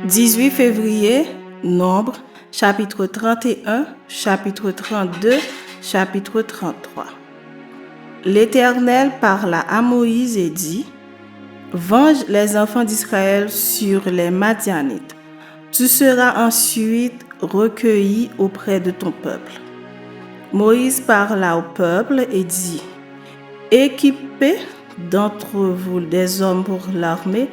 18 février, Nombre, chapitre 31, chapitre 32, chapitre 33. L'Éternel parla à Moïse et dit: Venge les enfants d'Israël sur les Madianites. Tu seras ensuite recueilli auprès de ton peuple. Moïse parla au peuple et dit: Équipez d'entre vous des hommes pour l'armée,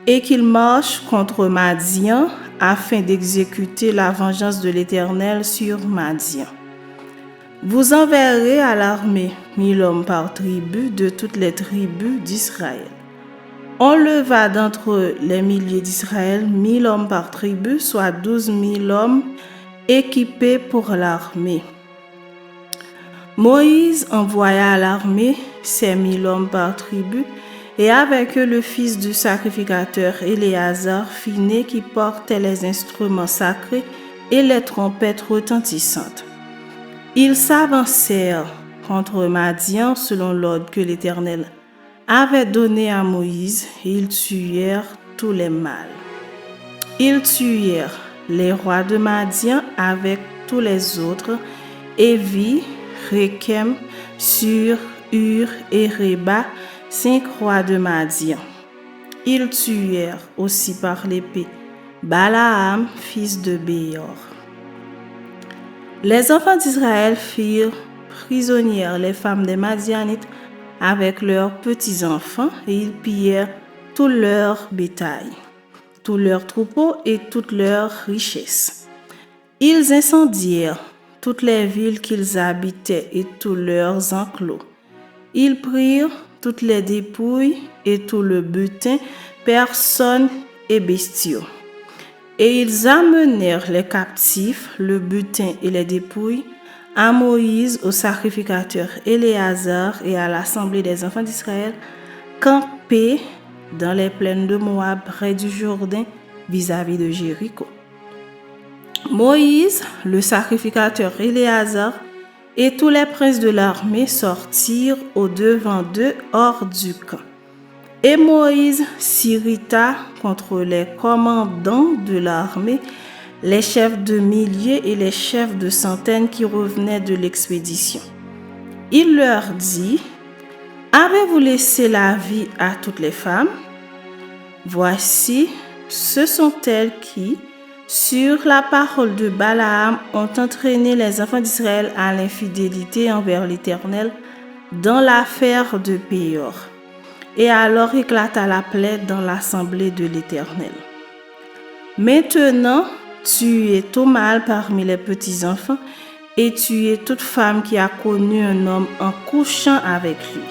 et qu'ils marchent contre Madian, afin d'exécuter la vengeance de l'Éternel sur Madian. Vous enverrez à l'armée 1000 hommes par tribu de toutes les tribus d'Israël. On leva d'entre les milliers d'Israël 1000 hommes par tribu, soit 12 000 hommes équipés pour l'armée. Moïse envoya à l'armée ces 1000 hommes par tribu, et avec eux le fils du sacrificateur Éléazar, Phiné, qui portait les instruments sacrés et les trompettes retentissantes. Ils s'avancèrent contre Madian selon l'ordre que l'Éternel avait donné à Moïse, et ils tuèrent tous les mâles. Ils tuèrent les rois de Madian avec tous les autres, Évi, Rékem, Sur, Hur et Réba, 5 rois de Madian. Ils tuèrent aussi par l'épée Balaam, fils de Béor. Les enfants d'Israël firent prisonnières les femmes des Madianites avec leurs petits-enfants, et ils pillèrent tout leur bétail, tous leurs troupeaux et toutes leurs richesses. Ils incendièrent toutes les villes qu'ils habitaient et tous leurs enclos. Ils prirent toutes les dépouilles et tout le butin, personnes et bestiaux. Et ils amenèrent les captifs, le butin et les dépouilles, à Moïse, au sacrificateur Éléazar et à l'assemblée des enfants d'Israël, campés dans les plaines de Moab, près du Jourdain, vis-à-vis de Jéricho. Moïse, le sacrificateur Éléazar, et tous les princes de l'armée sortirent au-devant d'eux hors du camp. Et Moïse s'irrita contre les commandants de l'armée, les chefs de milliers et les chefs de centaines qui revenaient de l'expédition. Il leur dit: Avez-vous laissé la vie à toutes les femmes? Voici, ce sont elles qui, sur la parole de Balaam, ont entraîné les enfants d'Israël à l'infidélité envers l'Éternel dans l'affaire de Péor. Et alors éclata la plaie dans l'assemblée de l'Éternel. Maintenant, tuez tout mâle parmi les petits-enfants, et tuez toute femme qui a connu un homme en couchant avec lui.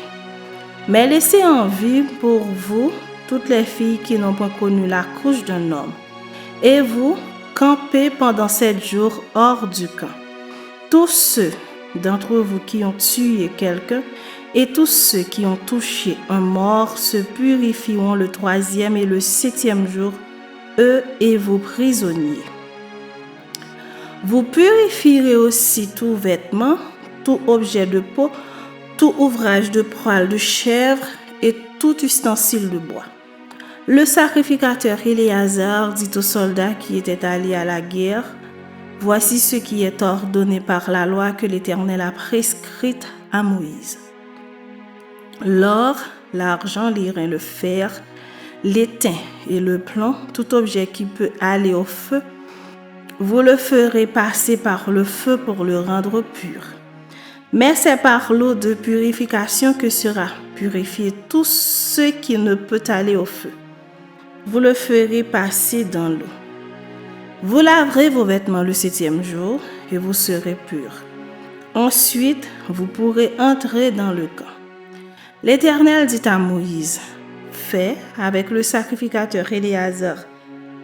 Mais laissez en vie pour vous toutes les filles qui n'ont pas connu la couche d'un homme. Et vous, campez pendant 7 jours hors du camp. Tous ceux d'entre vous qui ont tué quelqu'un et tous ceux qui ont touché un mort se purifieront le 3e et le 7e jour, eux et vos prisonniers. Vous purifierez aussi tout vêtement, tout objet de peau, tout ouvrage de poil de chèvre et tout ustensile de bois. Le sacrificateur Éléazar dit aux soldats qui étaient allés à la guerre: Voici ce qui est ordonné par la loi que l'Éternel a prescrite à Moïse. L'or, l'argent, l'airain, le fer, l'étain et le plomb, tout objet qui peut aller au feu, vous le ferez passer par le feu pour le rendre pur. Mais c'est par l'eau de purification que sera purifié tout ce qui ne peut aller au feu. Vous le ferez passer dans l'eau. Vous laverez vos vêtements le 7e jour et vous serez purs. Ensuite, vous pourrez entrer dans le camp. L'Éternel dit à Moïse: Fais avec le sacrificateur Éléazar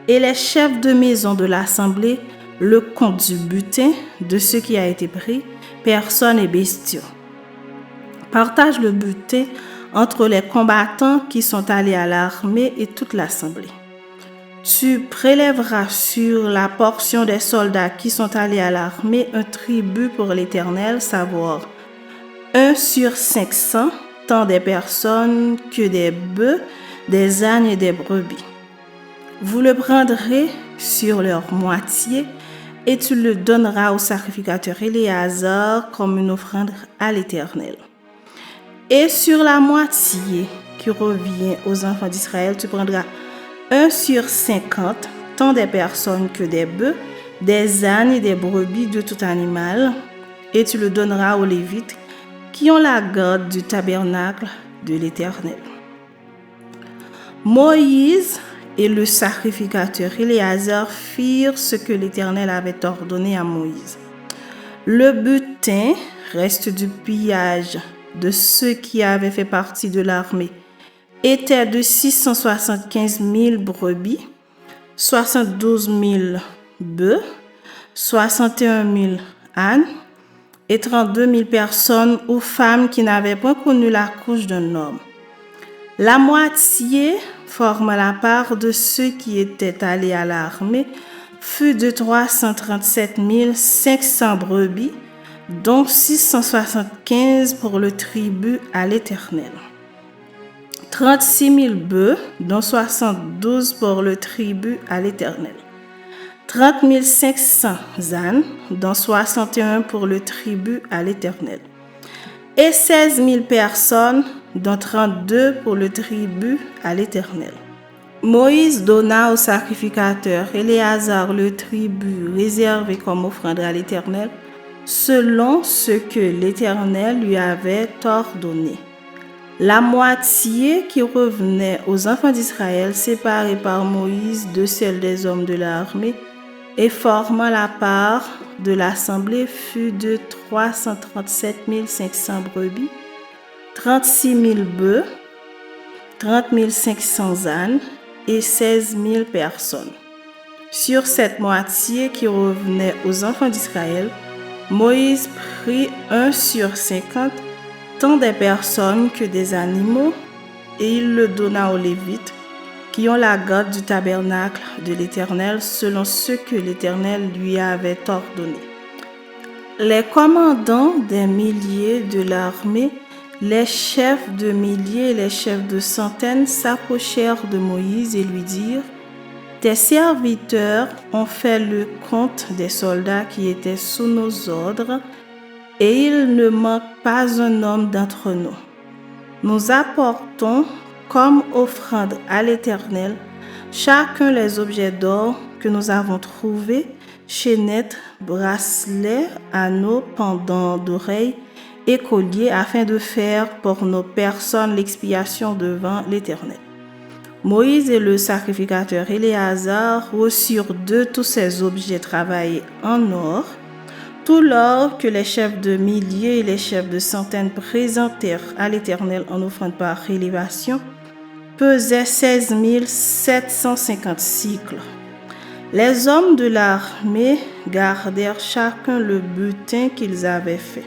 et les chefs de maison de l'assemblée le compte du butin, de ce qui a été pris, personnes et bestiaux. Partage le butin entre les combattants qui sont allés à l'armée et toute l'assemblée. Tu prélèveras sur la portion des soldats qui sont allés à l'armée un tribut pour l'Éternel, savoir 1 sur 500, tant des personnes que des bœufs, des ânes et des brebis. Vous le prendrez sur leur moitié et tu le donneras au sacrificateur Éléazar comme une offrande à l'Éternel. Et sur la moitié qui revient aux enfants d'Israël, tu prendras 1 sur 50, tant des personnes que des bœufs, des ânes et des brebis de tout animal, et tu le donneras aux Lévites qui ont la garde du tabernacle de l'Éternel. Moïse et le sacrificateur Éléazar firent ce que l'Éternel avait ordonné à Moïse. Le butin, reste du pillage de ceux qui avaient fait partie de l'armée, était de 675 000 brebis, 72 000 bœufs, 61 000 ânes et 32 000 personnes ou femmes qui n'avaient pas connu la couche d'un homme. La moitié forme la part de ceux qui étaient allés à l'armée fut de 337 500 brebis, dont 675 pour le tribut à l'Éternel. 36 000 bœufs, dont 72 pour le tribut à l'Éternel. 30 500 ânes, dont 61 pour le tribut à l'Éternel. Et 16 000 personnes, dont 32 pour le tribut à l'Éternel. Moïse donna au sacrificateur Éléazar le tribut réservé comme offrande à l'Éternel, selon ce que l'Éternel lui avait ordonné. La moitié qui revenait aux enfants d'Israël, séparée par Moïse de celle des hommes de l'armée, et formant la part de l'assemblée, fut de 337 500 brebis, 36 000 bœufs, 30 500 ânes et 16 000 personnes. Sur cette moitié qui revenait aux enfants d'Israël, Moïse prit 1 sur 50, tant des personnes que des animaux, et il le donna aux Lévites, qui ont la garde du tabernacle de l'Éternel, selon ce que l'Éternel lui avait ordonné. Les commandants des milliers de l'armée, les chefs de milliers et les chefs de centaines s'approchèrent de Moïse et lui dirent: « Tes serviteurs ont fait le compte des soldats qui étaient sous nos ordres, et il ne manque pas un homme d'entre nous. Nous apportons comme offrande à l'Éternel chacun les objets d'or que nous avons trouvés, chaînettes, bracelets, anneaux, pendants d'oreilles et colliers, afin de faire pour nos personnes l'expiation devant l'Éternel. » Moïse et le sacrificateur Éléazar reçurent de tous ces objets travaillés en or, tout l'or que les chefs de milliers et les chefs de centaines présentèrent à l'Éternel en offrande par élévation, pesait 16 750 cycles. Les hommes de l'armée gardèrent chacun le butin qu'ils avaient fait.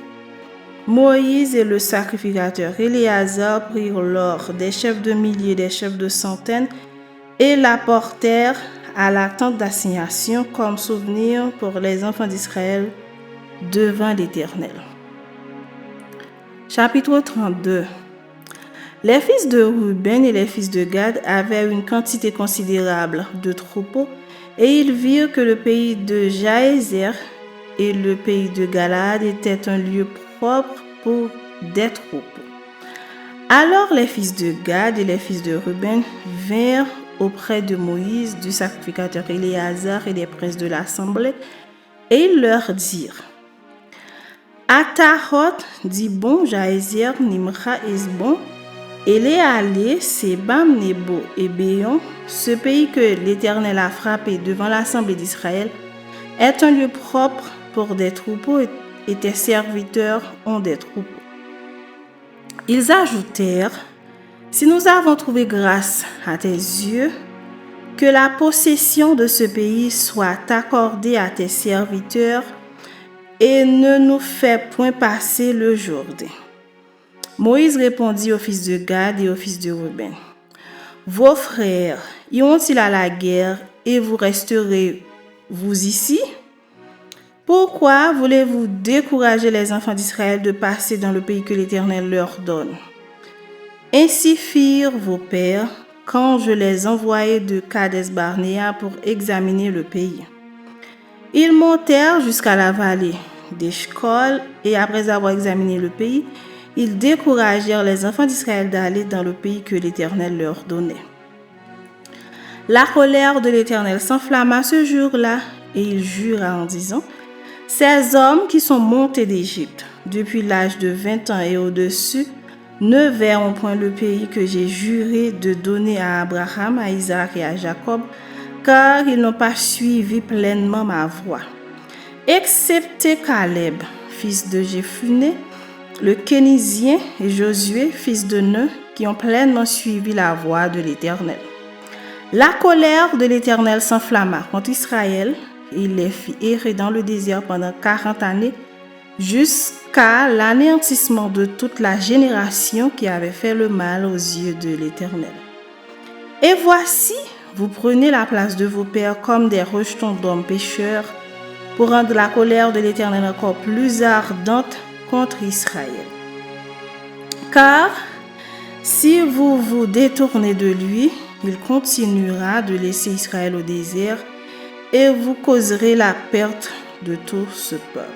Moïse et le sacrificateur Éléazar prirent l'or des chefs de milliers et des chefs de centaines et l'apportèrent à la tente d'assignation comme souvenir pour les enfants d'Israël devant l'Éternel. Chapitre 32. Les fils de Ruben et les fils de Gad avaient une quantité considérable de troupeaux, et ils virent que le pays de Jaézer et le pays de Galaad étaient un lieu propre pour des troupeaux. Alors les fils de Gad et les fils de Ruben vinrent auprès de Moïse, du sacrificateur Éléazar et des princes de l'assemblée, et ils leur dirent: À Taroth, Dibon, Jaézer, Nimra, Esbon, Éléalé, Sébam, Nebo et Béon, ce pays que l'Éternel a frappé devant l'assemblée d'Israël, est un lieu propre pour des troupeaux et tes serviteurs ont des troupeaux. Ils ajoutèrent: Si nous avons trouvé grâce à tes yeux, que la possession de ce pays soit accordée à tes serviteurs et ne nous fais point passer le Jourdain. Moïse répondit aux fils de Gad et aux fils de Ruben: Vos frères iront-ils à la guerre et vous resterez-vous ici? Pourquoi voulez-vous décourager les enfants d'Israël de passer dans le pays que l'Éternel leur donne? Ainsi firent vos pères, quand je les envoyai de Kades-Barnéa pour examiner le pays. Ils montèrent jusqu'à la vallée d'Eshcol et après avoir examiné le pays, ils découragèrent les enfants d'Israël d'aller dans le pays que l'Éternel leur donnait. La colère de l'Éternel s'enflamma ce jour-là et il jura en disant: ces hommes qui sont montés d'Égypte depuis l'âge de 20 ans et au-dessus ne verront point le pays que j'ai juré de donner à Abraham, à Isaac et à Jacob, car ils n'ont pas suivi pleinement ma voie. Excepté Caleb, fils de Jephunnée, le Kénizien, et Josué, fils de Nun, qui ont pleinement suivi la voie de l'Éternel. La colère de l'Éternel s'enflamma contre Israël, et il les fit errer dans le désert pendant 40 années, jusqu'à l'anéantissement de toute la génération qui avait fait le mal aux yeux de l'Éternel. Et voici, vous prenez la place de vos pères comme des rejetons d'hommes pécheurs, pour rendre la colère de l'Éternel encore plus ardente contre Israël. Car si vous vous détournez de lui, il continuera de laisser Israël au désert et vous causerez la perte de tout ce peuple.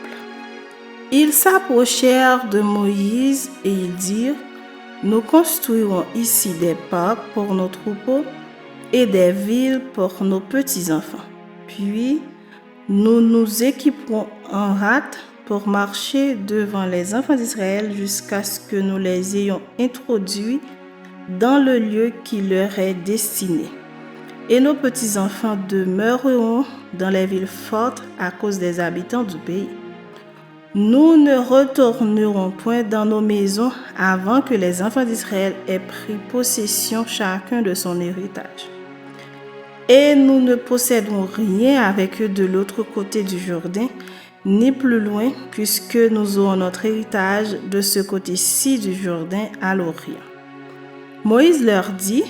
Ils s'approchèrent de Moïse et ils dirent: nous construirons ici des parcs pour nos troupeaux et des villes pour nos petits-enfants. Puis, nous nous équiperons en rate pour marcher devant les enfants d'Israël jusqu'à ce que nous les ayons introduits dans le lieu qui leur est destiné. Et nos petits-enfants demeureront dans les villes fortes à cause des habitants du pays. Nous ne retournerons point dans nos maisons avant que les enfants d'Israël aient pris possession chacun de son héritage. Et nous ne posséderons rien avec eux de l'autre côté du Jourdain, ni plus loin, puisque nous aurons notre héritage de ce côté-ci du Jourdain à l'Orient. Moïse leur dit: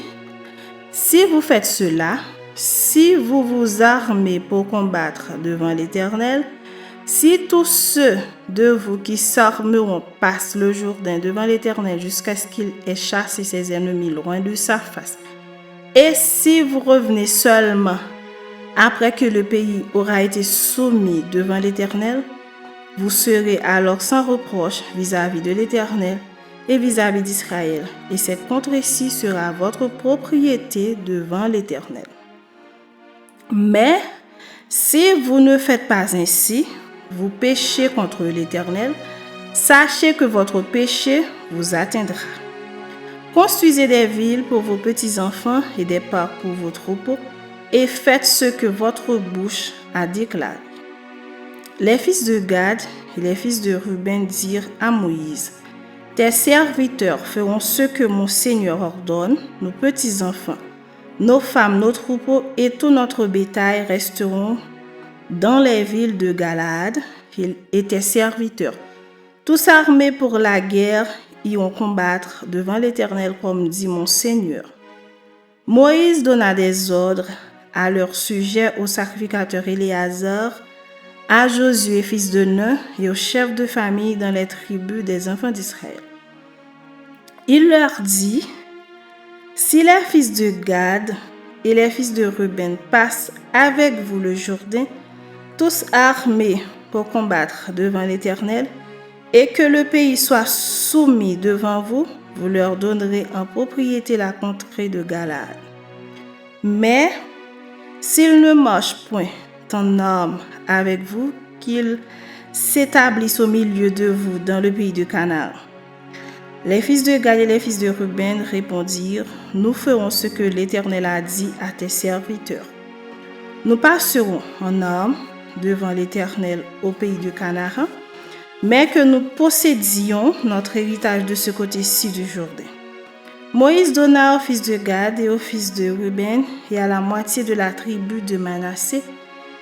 si vous faites cela, si vous vous armez pour combattre devant l'Éternel, si tous ceux de vous qui s'armeront passent le Jourdain devant l'Éternel jusqu'à ce qu'il ait chassé ses ennemis loin de sa face, et si vous revenez seulement après que le pays aura été soumis devant l'Éternel, vous serez alors sans reproche vis-à-vis de l'Éternel et vis-à-vis d'Israël, et cette contrée-ci sera votre propriété devant l'Éternel. Mais si vous ne faites pas ainsi, vous péchez contre l'Éternel, sachez que votre péché vous atteindra. Construisez des villes pour vos petits-enfants et des parcs pour vos troupeaux, et faites ce que votre bouche a déclaré. Les fils de Gad et les fils de Ruben dirent à Moïse: tes serviteurs feront ce que mon Seigneur ordonne, nos petits-enfants, nos femmes, nos troupeaux et tout notre bétail resteront dans les villes de Galaad, et tes serviteurs, tous armés pour la guerre, iront combattre devant l'Éternel comme dit mon Seigneur. Moïse donna des ordres à leur sujet au sacrificateur Éléazar, à Josué fils de Nun et aux chefs de famille dans les tribus des enfants d'Israël. Il leur dit: si les fils de Gad et les fils de Ruben passent avec vous le Jourdain, tous armés pour combattre devant l'Éternel, et que le pays soit soumis devant vous, vous leur donnerez en propriété la contrée de Galaad. Mais s'ils ne marchent point en armes avec vous, qu'ils s'établissent au milieu de vous dans le pays de Canaan. Les fils de Gad et les fils de Ruben répondirent: nous ferons ce que l'Éternel a dit à tes serviteurs. Nous passerons en armes devant l'Éternel au pays de Canaan, mais que nous possédions notre héritage de ce côté-ci du Jourdain. Moïse donna aux fils de Gad et aux fils de Ruben et à la moitié de la tribu de Manassé,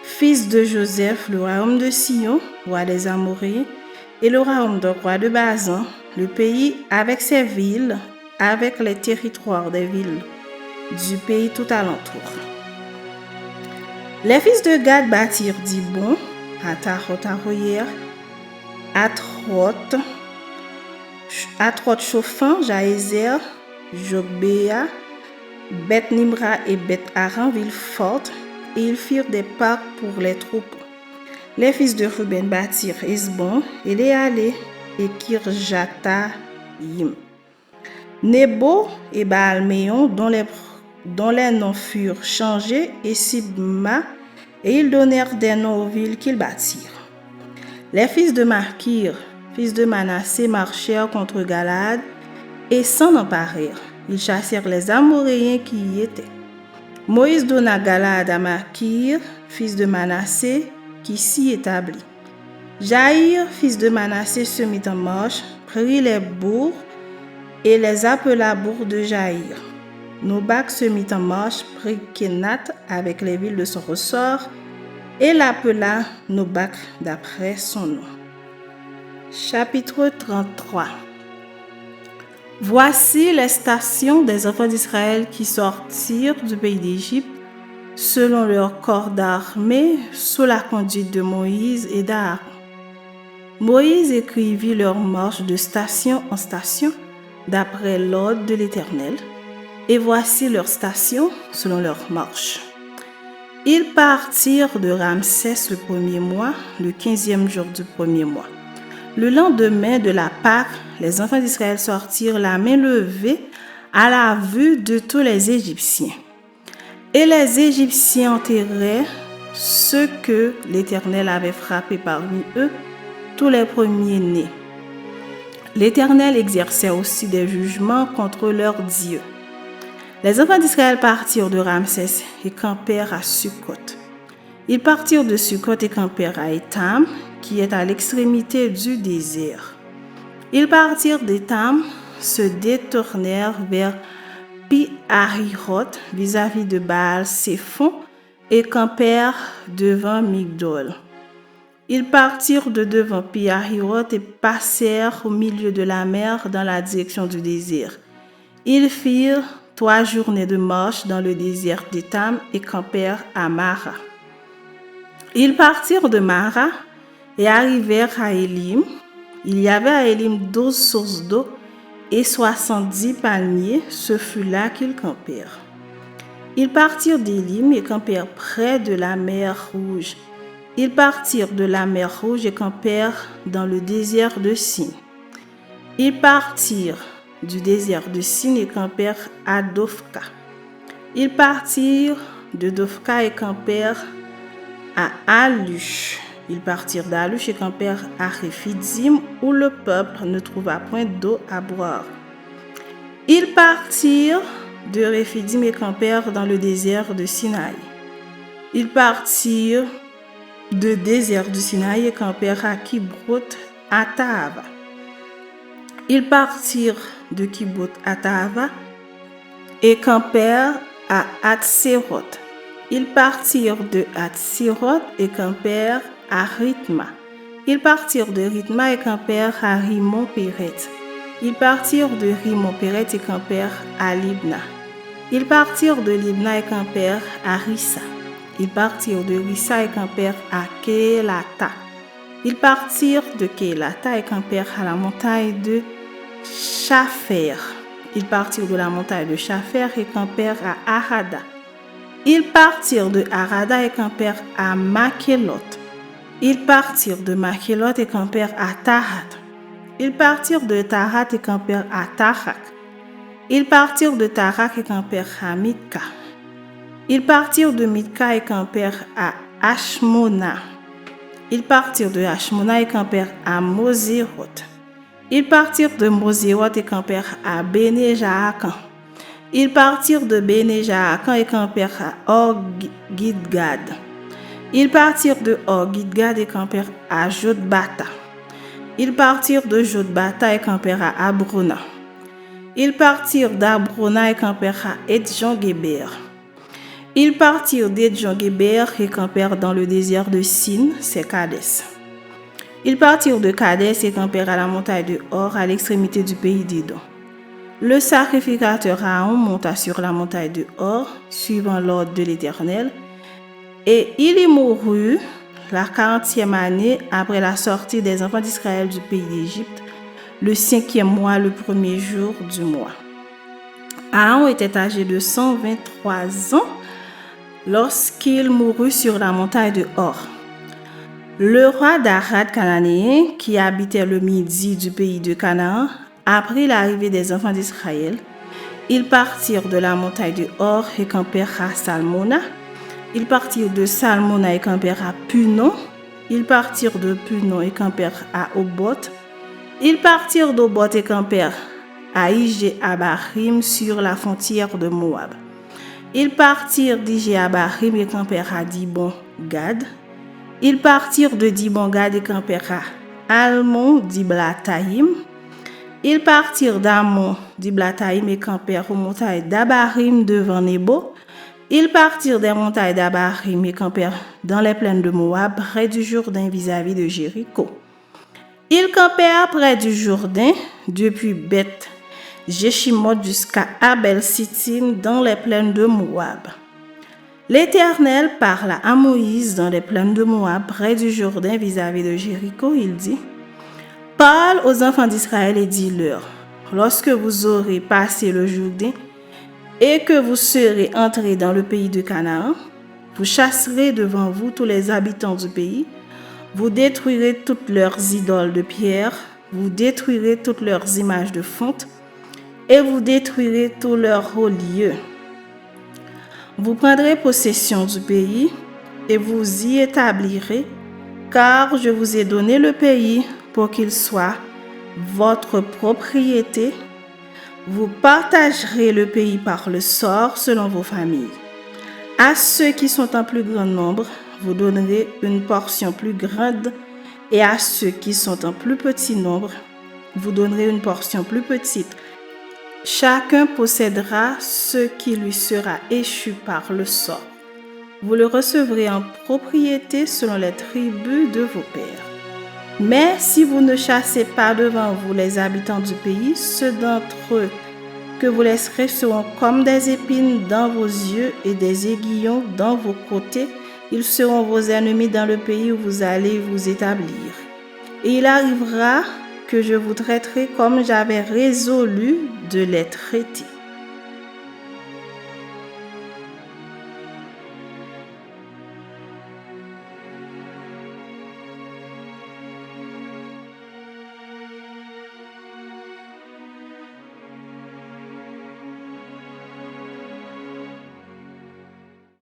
fils de Joseph, le royaume de Sion, roi des Amoréens, et le royaume de roi de Bazan, le pays avec ses villes, avec les territoires des villes du pays tout alentour. Les fils de Gad bâtirent Dibon, à Tarot-Taroyer, Atroth-Chofan, Jaézer, Jogbéa, Beth Nimra et Beth Aran, villes fortes, et ils firent des parcs pour les troupeaux. Les fils de Ruben bâtirent Hesbon, Éléalé et Kirjathaïm. Nebo et Baal-Méon, dont les noms furent changés, et Sibma, et ils donnèrent des noms aux villes qu'ils bâtirent. Les fils de Makir, fils de Manassé, marchèrent contre Galaad et s'en emparèrent. Ils chassèrent les Amoréens qui y étaient. Moïse donna Galaad à Makir, fils de Manassé, qui s'y établit. Jaïr, fils de Manassé, se mit en marche, prit les bourgs et les appela bourgs de Jaïr. Nobak se mit en marche, prit Kenath avec les villes de son ressort et l'appela Nobak d'après son nom. Chapitre 33. Voici les stations des enfants d'Israël qui sortirent du pays d'Égypte selon leur corps d'armée sous la conduite de Moïse et d'Aaron. Moïse écrivit leur marche de station en station d'après l'ordre de l'Éternel, et voici leurs stations selon leur marche. Ils partirent de Ramsès le premier mois, le 15e jour du premier mois. Le lendemain de la Pâque, les enfants d'Israël sortirent la main levée à la vue de tous les Égyptiens. Et les Égyptiens enterraient ceux que l'Éternel avait frappés parmi eux, tous les premiers-nés. L'Éternel exerçait aussi des jugements contre leurs dieux. Les enfants d'Israël partirent de Ramsès et campèrent à Sukkot. Ils partirent de Sukkot et campèrent à Étam, qui est à l'extrémité du désert. Ils partirent d'Étam, se détournèrent vers Pi-Hahiroth vis-à-vis de Baal-Séphon et campèrent devant Migdol. Ils partirent de devant Pi-Hahiroth et passèrent au milieu de la mer dans la direction du désert. Ils firent 3 journées de marche dans le désert d'Étam et campèrent à Mara. Ils partirent de Mara et arrivèrent à Élim. Il y avait à Élim 12 sources d'eau et 70 palmiers. Ce fut là qu'ils campèrent. Ils partirent d'Élim et campèrent près de la mer Rouge. Ils partirent de la mer Rouge et campèrent dans le désert de Sin. Ils partirent du désert de Sin et campèrent à Dophka. Ils partirent de Dophka et campèrent à Alush. Ils partirent d'Alush et campèrent à Rephidim, où le peuple ne trouva point d'eau à boire. Ils partirent de Rephidim et campèrent dans le désert de Sinaï. Ils partirent du désert du Sinaï et campèrent à Kibroth Hattaava. Ils partirent de Kibroth Hattaava et campèrent à Hatséroth. Ils partirent de Hatséroth et campèrent à Rithma. Ils partirent de Rithma et campèrent à Rimon-Péret. Ils partirent de Rimon-Péret et campèrent à Libna. Ils partirent de Libna et campèrent à Rissa. Ils partirent de Rissa et campèrent à Kéélata. Ils partirent de Kéélata et campèrent à la montagne de Shapher. Ils partirent de la montagne de Shapher et campèrent à Harada. Ils partirent de Harada et campèrent à Makhelot. Ils partirent de Makhelot et campèrent à Tahat. Ils partirent de Tahat et campèrent à Tahak. Ils partirent de Tahak et campèrent à Mitka. Ils partirent de Mitka et campèrent à Hashmona. Ils partirent de Hashmona et campèrent à Moséroth. Ils partirent de Moséroth et campèrent à Béné-Jaakan. Ils partirent de Béné-Jaakan et campèrent à Or-Gidgad. Ils partirent de Or-Gidgad et campèrent à Jotbata. Ils partirent de Jotbata et campèrent à Abrona. Ils partirent d'Abrona et campèrent à Etjon-Géber. Ils partirent d'Etjon-Géber et campèrent dans le désert de Sin, c'est Kadès. Ils partirent de Kadès et campèrent à la montagne de Hor, à l'extrémité du pays d'Édom. Le sacrificateur Aaron monta sur la montagne de Hor, suivant l'ordre de l'Éternel, et il y mourut la 40e année après la sortie des enfants d'Israël du pays d'Égypte, le 5e mois, le premier jour du mois. Aaron était âgé de 123 ans lorsqu'il mourut sur la montagne de Hor. Le roi d'Arad cananéen, qui habitait le midi du pays de Canaan, apprit l'arrivée des enfants d'Israël. Ils partirent de la montagne de Hor et campèrent à Salmona. Ils partirent de Salmona et campèrent à Punon. Ils partirent de Punon et campèrent à Oboth. Ils partirent d'Oboth et campèrent à Ijé-Abarim sur la frontière de Moab. Ils partirent d'Ijé-Abarim et campèrent à Dibon-Gad. Ils partirent de Dibon-Gad et campèrent à Almon-Diblataïm. Ils partirent d'Amon-Diblataïm et campèrent aux montagnes d'Abarim devant Nebo. Ils partirent des montagnes d'Abarim et campèrent dans les plaines de Moab, près du Jourdain vis-à-vis de Jéricho. Ils campèrent près du Jourdain, depuis Beth-Jéchimoth jusqu'à Abel-Sittim dans les plaines de Moab. L'Éternel parla à Moïse dans les plaines de Moab, près du Jourdain vis-à-vis de Jéricho. Il dit: Parle aux enfants d'Israël et dis-leur, lorsque vous aurez passé le Jourdain et que vous serez entrés dans le pays de Canaan, vous chasserez devant vous tous les habitants du pays, vous détruirez toutes leurs idoles de pierre, vous détruirez toutes leurs images de fonte et vous détruirez tous leurs hauts lieux. Vous prendrez possession du pays et vous y établirez, car je vous ai donné le pays pour qu'il soit votre propriété. Vous partagerez le pays par le sort selon vos familles. À ceux qui sont en plus grand nombre, vous donnerez une portion plus grande, et à ceux qui sont en plus petit nombre, vous donnerez une portion plus petite. Chacun possédera ce qui lui sera échu par le sort. Vous le recevrez en propriété selon les tribus de vos pères. Mais si vous ne chassez pas devant vous les habitants du pays, ceux d'entre eux que vous laisserez seront comme des épines dans vos yeux et des aiguillons dans vos côtés. Ils seront vos ennemis dans le pays où vous allez vous établir. Et il arrivera que je vous traiterai comme j'avais résolu de les traiter.